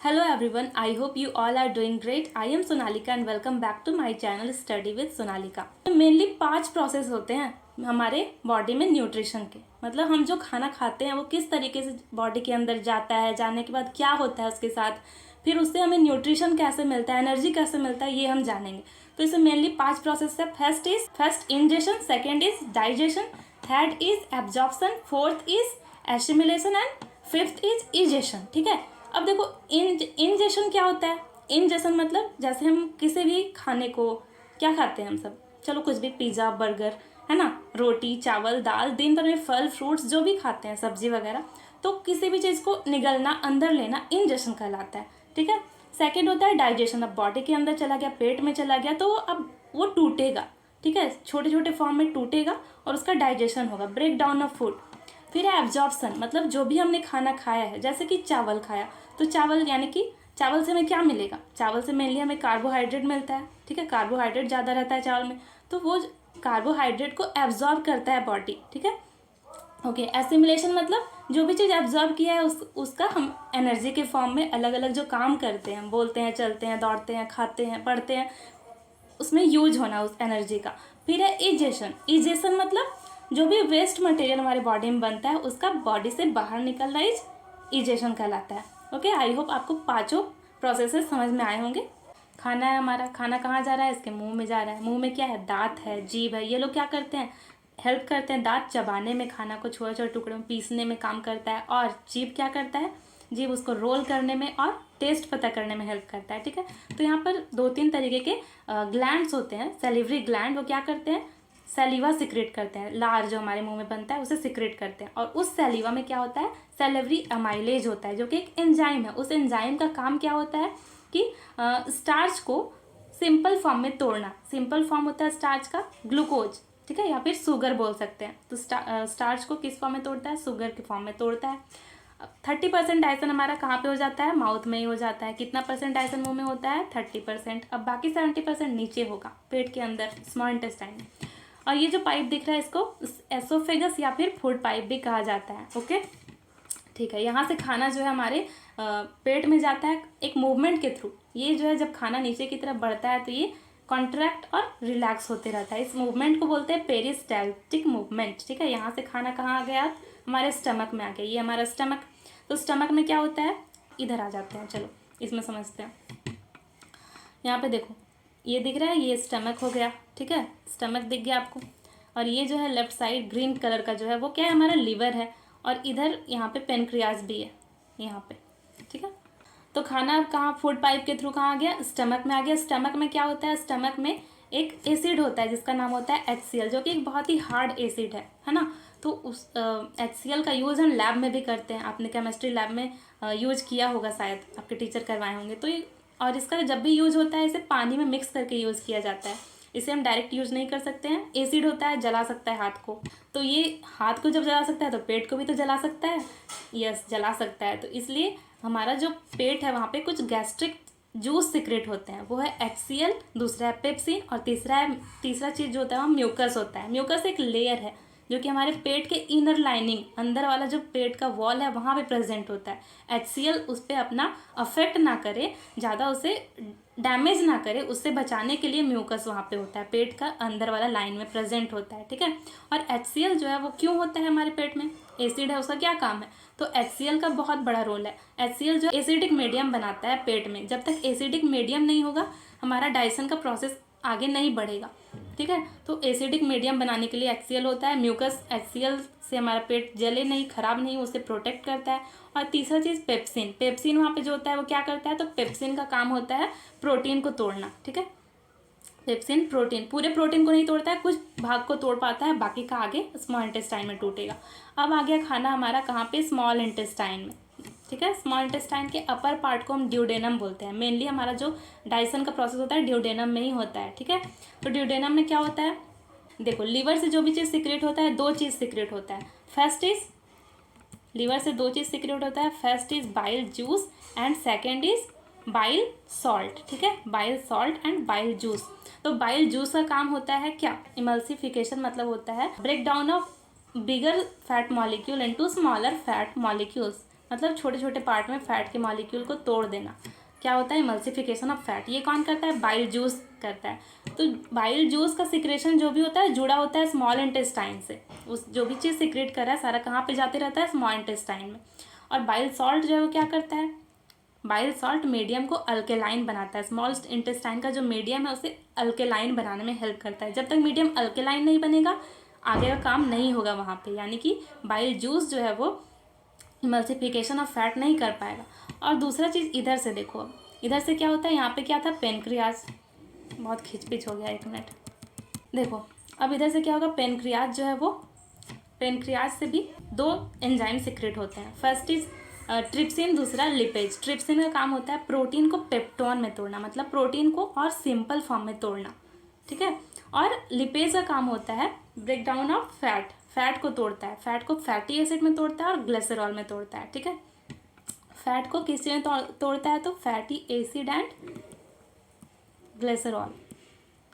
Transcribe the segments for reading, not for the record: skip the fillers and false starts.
Hello everyone, I hope you all are doing great. I am Sonalika and welcome back to my channel Study with Sonalika. Mainly 5 process होते हैं हमारे body में nutrition के। मतलब हम जो खाना खाते हैं वो किस तरीके से बॉडी के अंदर जाता है, जाने के बाद क्या होता है उसके साथ, फिर उससे हमें न्यूट्रिशन कैसे मिलता है, एनर्जी कैसे मिलता है, ये हम जानेंगे। तो इसमें मेनली 5 प्रोसेस है। First ingestion, second is digestion, third is absorption, fourth is assimilation and fifth is egestion. ठीक है, अब देखो इंजेशन क्या होता है। इंजेशन मतलब जैसे हम किसी भी खाने को क्या खाते हैं, हम सब चलो कुछ भी, पिज़्ज़ा, बर्गर, है ना, रोटी, चावल, दाल, दिन भर में फल फ्रूट्स जो भी खाते हैं, सब्जी वगैरह, तो किसी भी चीज़ को निगलना, अंदर लेना इंजेशन कहलाता है। ठीक है, सेकेंड होता है डाइजेशन। अब बॉडी के अंदर चला गया, पेट में चला गया, तो अब वो टूटेगा। ठीक है, छोटे छोटे फॉर्म में टूटेगा और उसका डाइजेशन होगा, ब्रेक डाउन ऑफ फूड। फिर है एब्जॉर्प्शन, मतलब जो भी हमने खाना खाया है, जैसे कि चावल खाया तो चावल यानी कि चावल से हमें क्या मिलेगा, चावल से मेनली हमें कार्बोहाइड्रेट मिलता है। ठीक है, कार्बोहाइड्रेट ज़्यादा रहता है चावल में, तो वो कार्बोहाइड्रेट को एब्जॉर्ब करता है बॉडी। ठीक है, ओके। एसिमिलेशन मतलब जो भी चीज़ एब्जॉर्ब किया है उसका हम एनर्जी के फॉर्म में अलग अलग जो काम करते हैं, बोलते हैं, चलते हैं, दौड़ते हैं, खाते हैं, पढ़ते हैं, उसमें यूज होना उस एनर्जी का। फिर है इजेशन। इजेशन मतलब जो भी वेस्ट मटेरियल हमारे बॉडी में बनता है उसका बॉडी से बाहर निकलना इजेशन कहलाता है। ओके, आई होप आपको पांचों प्रोसेसेस समझ में आए होंगे। खाना है हमारा, खाना कहाँ जा रहा है, इसके मुंह में जा रहा है। मुंह में क्या है, दांत है, जीभ है, ये लोग क्या करते हैं, हेल्प करते हैं। दांत चबाने में, खाना को छोटे छोटे टुकड़ों में पीसने में काम करता है, और जीभ क्या करता है, जीभ उसको रोल करने में और टेस्ट पता करने में हेल्प करता है। ठीक है, तो यहाँ पर 2-3 तरीके के ग्लैंड्स होते हैं। सेलिवरी ग्लैंड, वो क्या करते हैं, सैलिवा सिक्रेट करते हैं। लार जो हमारे मुंह में बनता है उसे सिक्रेट करते हैं, और उस सैलिवा में क्या होता है, सेलेवरी अमाइलेज होता है, जो कि एक एंजाइम है। उस एंजाइम का काम क्या होता है कि स्टार्च को सिंपल फॉर्म में तोड़ना। सिंपल फॉर्म होता है स्टार्च का ग्लूकोज, ठीक है, या फिर शुगर बोल सकते हैं। तो स्टार्च को किस फॉर्म में तोड़ता है, शुगर के फॉर्म में तोड़ता है। 30% डाइजेशन हमारा कहाँ पे हो जाता है, माउथ में ही हो जाता है। कितना परसेंट डाइजेशन मुंह में होता है, 30%। अब बाकी 70% नीचे होगा, पेट के अंदर, स्मॉल इंटेस्टाइन में। और ये जो पाइप दिख रहा है इसको एसोफेगस या फिर फूड पाइप भी कहा जाता है। ओके, ठीक है, यहाँ से खाना जो है हमारे पेट में जाता है एक मूवमेंट के थ्रू। ये जो है जब खाना नीचे की तरफ बढ़ता है तो ये कॉन्ट्रैक्ट और रिलैक्स होते रहता है। इस मूवमेंट को बोलते हैं पेरिस्टाल्टिक मूवमेंट। ठीक है, यहाँ से खाना कहाँ आ गया, हमारे स्टमक में आ गया। ये हमारा स्टमक, तो स्टमक में क्या होता है, इधर आ जाते हैं, चलो इसमें समझते हैं। यहाँ पे देखो, ये दिख रहा है, ये स्टमक हो गया। ठीक है, स्टमक दिख गया आपको। और ये जो है लेफ्ट साइड ग्रीन कलर का जो है वो क्या है, हमारा लिवर है। और इधर यहाँ पे पेनक्रियाज भी है, यहाँ पे। ठीक है, तो खाना अब कहाँ, फूड पाइप के थ्रू कहाँ आ गया, स्टमक में आ गया। स्टमक में क्या होता है, स्टमक में एक एसिड होता है जिसका नाम होता है HCl, जो कि एक बहुत ही हार्ड एसिड है ना। तो उस HCl का यूज़ हम लैब में भी करते हैं। आपने केमिस्ट्री लैब में यूज किया होगा, शायद आपके टीचर करवाए होंगे। तो ये, और इसका जब भी यूज होता है इसे पानी में मिक्स करके यूज़ किया जाता है। इसे हम डायरेक्ट यूज़ नहीं कर सकते हैं। एसिड होता है, जला सकता है हाथ को। तो ये हाथ को जब जला सकता है तो पेट को भी तो जला सकता है। यस, जला सकता है। तो इसलिए हमारा जो पेट है वहाँ पे कुछ गैस्ट्रिक जूस सिक्रेट होते हैं, वो है HCl, दूसरा है पेप्सिन, और तीसरा चीज़ जो होता है वो म्यूकस होता है। म्यूकस एक लेयर है जो कि हमारे पेट के इनर लाइनिंग, अंदर वाला जो पेट का वॉल है वहाँ पे प्रेजेंट होता है। HCl उस पर अपना अफेक्ट ना करे, ज़्यादा उसे डैमेज ना करे, उससे बचाने के लिए म्यूकस वहाँ पे होता है, पेट का अंदर वाला लाइन में प्रेजेंट होता है। ठीक है, और HCl जो है वो क्यों होता है हमारे पेट में, एसिड है, उसका क्या काम है, तो HCl का बहुत बड़ा रोल है। HCl जो एसिडिक मीडियम बनाता है पेट में। जब तक एसिडिक मीडियम नहीं होगा हमारा डाइजेशन का प्रोसेस आगे नहीं बढ़ेगा। ठीक है, तो एसिडिक मीडियम बनाने के लिए HCl होता है। म्यूकस HCl से हमारा पेट जले नहीं, खराब नहीं, उसे प्रोटेक्ट करता है। और तीसरा चीज़ पेप्सिन। पेप्सिन वहाँ पे जो होता है वो क्या करता है, तो पेप्सिन का काम होता है प्रोटीन को तोड़ना। ठीक है, पेप्सिन प्रोटीन, पूरे प्रोटीन को नहीं तोड़ता है, कुछ भाग को तोड़ पाता है, बाकी का आगे स्मॉल इंटेस्टाइन में टूटेगा। अब आ गया खाना हमारा कहाँ पे, स्मॉल इंटेस्टाइन में। ठीक है, स्मॉल इंटेस्टाइन के अपर पार्ट को हम ड्यूडेनम बोलते हैं। मेनली हमारा जो डाइजेशन का प्रोसेस होता है ड्यूडेनम में ही होता है। ठीक है, तो ड्यूडेनम में क्या होता है, देखो लीवर से जो भी चीज़ सिक्रेट होता है, 2 चीज़ सिक्रेट होता है। फर्स्ट इज, लीवर से 2 चीज़ सिक्रेट होता है। First is bile juice and second is bile salt. ठीक है, bile salt and bile juice. तो बाइल जूस का काम होता है क्या, इमल्सिफिकेशन, मतलब होता है break down of bigger fat molecule into smaller fat molecules. मतलब छोटे छोटे पार्ट में फैट के मॉलिक्यूल को तोड़ देना, क्या होता है इमल्सिफिकेशन ऑफ फैट। ये कौन करता है, बाइल जूस करता है। तो बाइल जूस का सिक्रेशन जो भी होता है जुड़ा होता है स्मॉल इंटेस्टाइन से। उस जो भी चीज़ सिक्रेट कर रहा है सारा कहाँ पे जाते रहता है, स्मॉल इंटेस्टाइन में। और बाइल सॉल्ट जो है वो क्या करता है, बाइल सॉल्ट मीडियम को अल्केलाइन बनाता है। स्मॉल इंटेस्टाइन का जो मीडियम है उसे अल्केलाइन बनाने में हेल्प करता है। जब तक मीडियम अल्केलाइन नहीं बनेगा आगे का काम नहीं होगा वहाँ पे, यानी कि बाइल जूस जो है वो इमल्सिफिकेशन ऑफ फैट नहीं कर पाएगा। और दूसरा चीज़ इधर से देखो, इधर से क्या होता है, यहाँ पे क्या था, पेनक्रियाज। बहुत खिचपिच हो गया, एक मिनट देखो। अब इधर से क्या होगा, पेनक्रियाज जो है वो, पेनक्रियाज से भी दो एंजाइम सिक्रेट होते हैं। फर्स्ट इज ट्रिप्सिन, दूसरा लिपेज। ट्रिप्सिन का काम होता है प्रोटीन को पेप्टोन में तोड़ना, मतलब प्रोटीन को और सिंपल फॉर्म में तोड़ना, ठीक है। और लिपेज का काम होता है break down of fat, fat को तोड़ता है, फैट को फैटी एसिड में तोड़ता है और ग्लिसरॉल में तोड़ता है, ठीक है। फैट को किस में तोड़ता है, तो fatty acid and glycerol,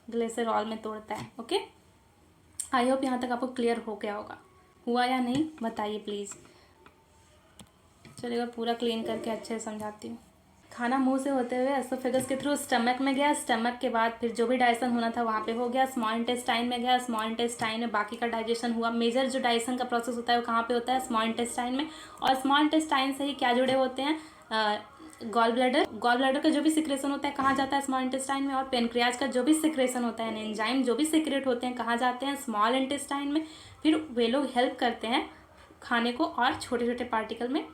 glycerol में तोड़ता है। ओके, आई होप यहाँ तक आपको क्लियर हो गया होगा, हुआ या नहीं बताइए प्लीज़। चलिए पूरा क्लीन करके अच्छे से समझाती हूँ। खाना मुंह से होते हुए एसोफेगस के थ्रू स्टमक में गया, स्टमक के बाद फिर जो भी डाइजेशन होना था वहाँ पे हो गया, स्मॉल इंटेस्टाइन में गया, स्मॉल इंटेस्टाइन में बाकी का डाइजेशन हुआ। मेजर जो डाइजेशन का प्रोसेस होता है वो कहाँ पे होता है, स्मॉल इंटेस्टाइन में। और स्मॉल इंटेस्टाइन से ही क्या जुड़े होते हैं, गॉल ब्लैडर, गॉल ब्लैडर का जो भी सिक्रेशन होता है कहाँ जाता है, स्मॉल इंटेस्टाइन में। और पेनक्रियाज का जो भी सिक्रेशन होता है, एंजाइम जो भी सिक्रेट होते हैं कहाँ जाते हैं, स्मॉल इंटेस्टाइन में। फिर वे लोग हेल्प करते हैं खाने को और छोटे छोटे पार्टिकल में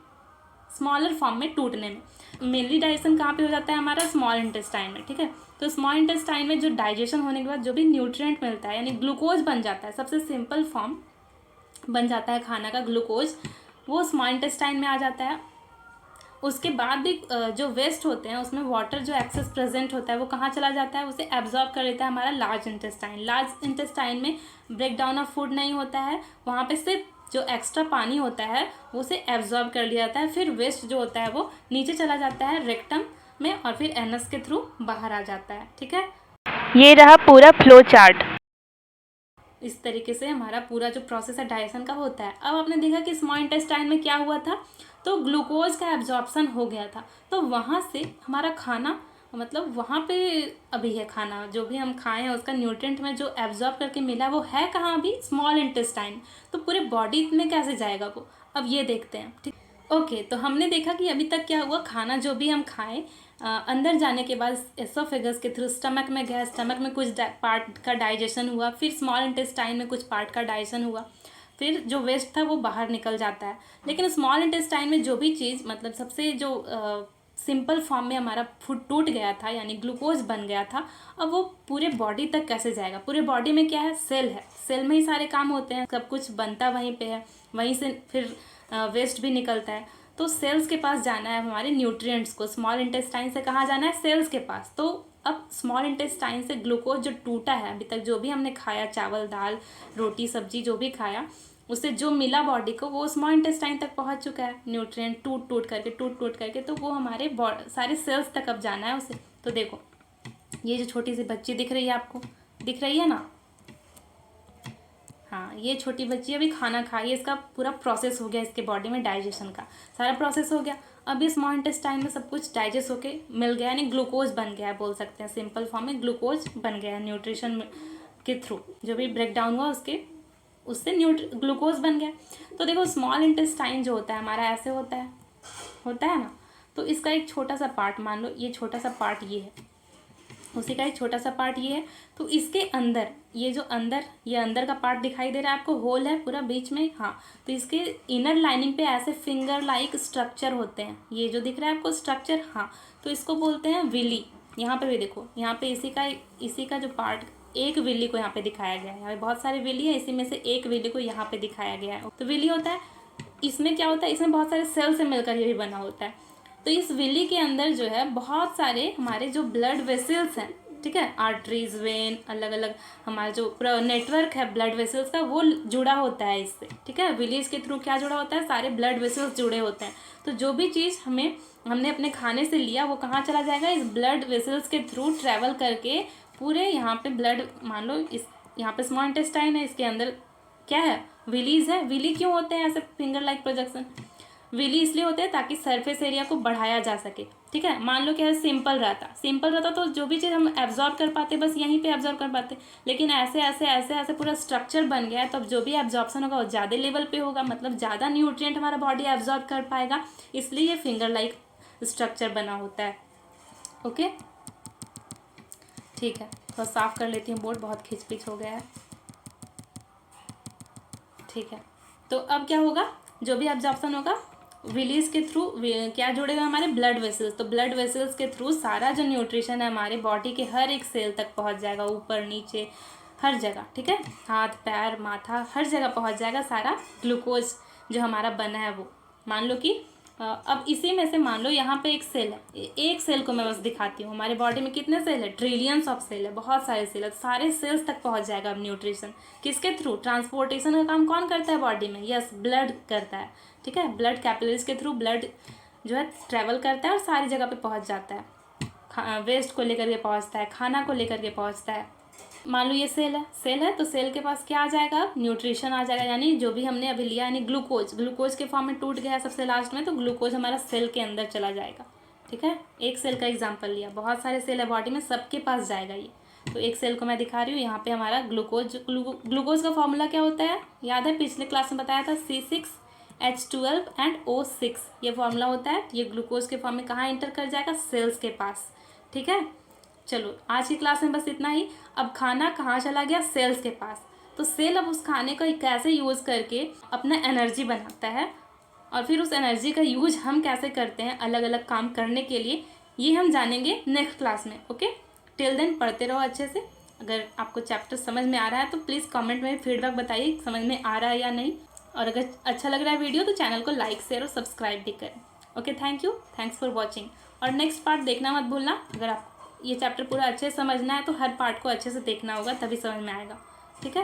स्मॉलर फॉर्म में टूटने में। मेनली डाइजेशन कहाँ पे हो जाता है हमारा, स्मॉल इंटेस्टाइन में, ठीक है। तो स्मॉल इंटेस्टाइन में जो डाइजेशन होने के बाद जो भी न्यूट्रिएंट मिलता है, यानी ग्लूकोज बन जाता है, सबसे सिंपल फॉर्म बन जाता है खाना का ग्लूकोज, वो स्मॉल इंटेस्टाइन में आ जाता है। उसके बाद भी जो वेस्ट होते हैं उसमें वाटर जो एक्सेस प्रेजेंट होता है वो कहाँ चला जाता है, उसे एब्जॉर्ब कर लेता है हमारा लार्ज इंटेस्टाइन। लार्ज इंटेस्टाइन में ब्रेक डाउन ऑफ फूड नहीं होता है, वहाँ पे सिर्फ जो एक्स्ट्रा पानी होता है वो उसे एब्जॉर्ब कर लिया जाता है। फिर वेस्ट जो होता है वो नीचे चला जाता है रेक्टम में और फिर एनस के थ्रू बाहर आ जाता है, ठीक है। ये रहा पूरा फ्लो चार्ट। इस तरीके से हमारा पूरा जो प्रोसेस है डाइजेशन का होता है। अब आपने देखा कि स्मॉल इंटेस्टाइन में क्या हुआ था, तो ग्लूकोज का एब्जॉर्प्शन हो गया था, तो वहाँ से हमारा खाना, मतलब वहाँ पे अभी है खाना जो भी हम खाए हैं उसका न्यूट्रिएंट में जो एब्जॉर्ब करके मिला वो है कहाँ, अभी स्मॉल इंटेस्टाइन। तो पूरे बॉडी में कैसे जाएगा वो, अब ये देखते हैं, ठीक। ओके, तो हमने देखा कि अभी तक क्या हुआ, खाना जो भी हम खाएं अंदर जाने के बाद एसोफेगस के थ्रू स्टमक में गया, स्टमक में कुछ पार्ट का डाइजेशन हुआ, फिर स्मॉल इंटेस्टाइन में कुछ पार्ट का डाइजेशन हुआ, फिर जो वेस्ट था वो बाहर निकल जाता है। लेकिन स्मॉल इंटेस्टाइन में जो भी चीज़, मतलब सबसे जो सिंपल फॉर्म में हमारा फूड टूट गया था यानी ग्लूकोज बन गया था, अब वो पूरे बॉडी तक कैसे जाएगा। पूरे बॉडी में क्या है, सेल है, सेल में ही सारे काम होते हैं, सब कुछ बनता वहीं पे है, वहीं से फिर वेस्ट भी निकलता है। तो सेल्स के पास जाना है हमारे न्यूट्रिएंट्स को, स्मॉल इंटेस्टाइन से कहाँ जाना है, सेल्स के पास। तो अब स्मॉल इंटेस्टाइन से ग्लूकोज जो टूटा है अभी तक, जो भी हमने खाया, चावल दाल रोटी सब्जी जो भी खाया, उससे जो मिला बॉडी को वो स्मॉल इंटेस्टाइन तक पहुंच चुका है, न्यूट्रिएंट टूट टूट करके, तो वो हमारे सारे सेल्स तक अब जाना है उसे। तो देखो ये जो छोटी सी बच्ची दिख रही है आपको, दिख रही है ना, हाँ ये छोटी बच्ची अभी खाना खाई है, इसका पूरा प्रोसेस हो गया, इसके बॉडी में डाइजेशन का सारा प्रोसेस हो गया। अभी स्मॉल इंटेस्टाइन में सब कुछ डाइजेस्ट होके मिल गया, यानी ग्लूकोज बन गया है, बोल सकते हैं सिंपल फॉर्म में ग्लूकोज बन गया है न्यूट्रिशन के थ्रू, जो भी ब्रेक डाउन हुआ उससे ग्लूकोज बन गया। तो देखो स्मॉल इंटेस्टाइन जो होता है हमारा ऐसे होता है ना, तो इसका एक छोटा सा पार्ट, मान लो ये छोटा सा पार्ट ये है, उसी का एक छोटा सा पार्ट ये है। तो इसके अंदर ये जो अंदर का पार्ट दिखाई दे रहा है आपको, होल है पूरा बीच में, हाँ। तो इसके इनर लाइनिंग पे ऐसे फिंगर लाइक स्ट्रक्चर होते हैं, ये जो दिख रहा है आपको स्ट्रक्चर, हाँ। तो इसको बोलते हैं विली। यहाँ पे भी देखो, यहाँ पे इसी का जो पार्ट, एक विली को यहाँ पे दिखाया गया है, यहाँ पे बहुत सारे विली है, इसी में से एक विली को यहाँ पे दिखाया गया है। तो विली होता है, इसमें क्या होता है, इसमें बहुत सारे सेल से मिलकर ये भी बना होता है। तो इस विली के अंदर जो है बहुत सारे हमारे जो ब्लड वेसल्स हैं, ठीक है, आर्टरीज, वेन, अलग अलग हमारा जो पूरा नेटवर्क है ब्लड वेसल्स का वो जुड़ा होता है इससे, ठीक है। विलीज के थ्रू क्या जुड़ा होता है, सारे ब्लड वेसल्स जुड़े होते हैं। तो जो भी चीज़ हमने अपने खाने से लिया वो कहाँ चला जाएगा, इस ब्लड वेसल्स के थ्रू ट्रैवल करके पूरे यहाँ पे ब्लड, मान लो इस यहाँ पे स्मॉल इंटेस्टाइन है, इसके अंदर क्या है, विलीज है। विली क्यों होते हैं ऐसे फिंगर लाइक प्रोजेक्शन, विली इसलिए होते हैं ताकि सरफेस एरिया को बढ़ाया जा सके। ठीक है, मान लो क्या है, सिंपल रहता तो जो भी चीज़ हम एब्जॉर्ब कर पाते बस यहीं पे एब्जॉर्ब कर पाते, लेकिन ऐसे ऐसे ऐसे ऐसे पूरा स्ट्रक्चर बन गया है, तो अब जो भी एब्जॉर्प्शन होगा वो ज़्यादा लेवल पे होगा, मतलब ज़्यादा न्यूट्रिएंट हमारा बॉडी एब्जॉर्ब कर पाएगा, इसलिए ये फिंगर लाइक स्ट्रक्चर बना होता है। ओके, ठीक है, तो साफ़ कर लेती हूँ बोर्ड, बहुत खिंच हो गया है। ठीक है, तो अब क्या होगा, जो भी एब्जॉर्प्शन होगा विलीज के थ्रू क्या जुड़ेगा, हमारे ब्लड वेसल्स, तो ब्लड वेसल्स के थ्रू सारा जो न्यूट्रिशन है हमारे बॉडी के हर एक सेल तक पहुंच जाएगा, ऊपर नीचे हर जगह। ठीक है, हाथ पैर माथा हर जगह पहुंच जाएगा सारा ग्लूकोज जो हमारा बना है वो। मान लो कि अब इसी में से मान लो यहाँ पे एक सेल है, एक सेल को मैं बस दिखाती हूँ, हमारे बॉडी में कितने सेल है, ट्रिलियंस ऑफ सेल है, बहुत सारे सेल है, सारे सेल्स तक पहुँच जाएगा अब न्यूट्रिशन। किसके थ्रू, ट्रांसपोर्टेशन का काम कौन करता है बॉडी में, यस ब्लड करता है। ठीक है, ब्लड कैपिलरीज के थ्रू ब्लड जो है ट्रैवल करता है और सारी जगह पे पहुँच जाता है, वेस्ट को लेकर के पहुँचता है, खाना को लेकर के पहुँचता है। मान लो ये सेल है तो सेल के पास क्या आ जाएगा, न्यूट्रिशन आ जाएगा, यानी जो भी हमने अभी लिया, यानी ग्लूकोज के फॉर्म में टूट गया सबसे लास्ट में, तो ग्लूकोज हमारा सेल के अंदर चला जाएगा। ठीक है, एक सेल का एग्जांपल लिया, बहुत सारे सेल है बॉडी में, सबके पास जाएगा ये, तो एक सेल को मैं दिखा रही हूँ। यहाँ पे हमारा ग्लूकोज का फॉर्मूला क्या होता है, याद है पिछले क्लास में बताया था, C6H12 एंड O6 ये फॉर्मूला होता है। ये ग्लूकोज के फॉर्म में कहाँ इंटर कर जाएगा, सेल्स के पास। ठीक है, चलो आज की क्लास में बस इतना ही। अब खाना कहाँ चला गया, सेल्स के पास, तो सेल अब उस खाने को कैसे यूज़ करके अपना एनर्जी बनाता है, और फिर उस एनर्जी का यूज हम कैसे करते हैं अलग अलग काम करने के लिए, ये हम जानेंगे नेक्स्ट क्लास में। ओके, टिल देन पढ़ते रहो अच्छे से। अगर आपको चैप्टर समझ में आ रहा है तो प्लीज़ कमेंट में फीडबैक बताइए समझ में आ रहा है या नहीं, और अगर अच्छा लग रहा है वीडियो तो चैनल को लाइक शेयर और सब्सक्राइब भी करें। ओके, थैंक्स फॉर वॉचिंग, और नेक्स्ट पार्ट देखना मत भूलना। अगर आप ये चैप्टर पूरा अच्छे से समझना है तो हर पार्ट को अच्छे से देखना होगा, तभी समझ में आएगा। ठीक है।